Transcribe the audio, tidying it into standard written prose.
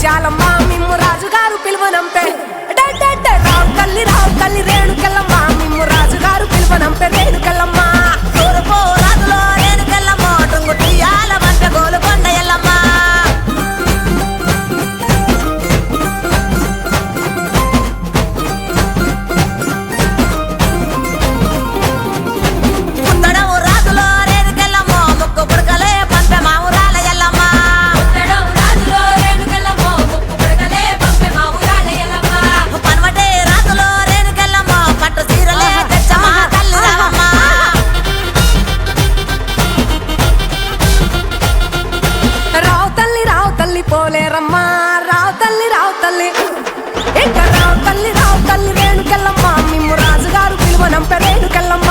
ముత్యాలమ్మ మిమ్ము రాజుగారు పిలువనంపే రావు తల్లి రేణుకెళ్ళమ్మ మిమ్ము రాజుగారు పిలువనంపే రేణుకెళ్ళమ్మ తూర్పు రాజులో రేణుకెళ్ళమ్మ టుంగు తుయ్యాల వంట గోలుకొండ ఎల్లమ్మ పుత్తడము రాజులో రేణుకెళ్ళమ్మ ముక్కు పుడకలే పంపె మా ఊరాల ఎల్లమ్మ పనవటే రాజులో రేణుకెళ్ళమ్మ పట్టు చీరలే తెచ్చ మా తల్లి రావమ్మ రావు తల్లి పోలేరమ్మా రావు తల్లి ఇంకా రావు తల్లి రేణుకెళ్ళమ్మ మిమ్ము రాజుగారు పిలువనంపే రేణుకెళ్ళమ్మ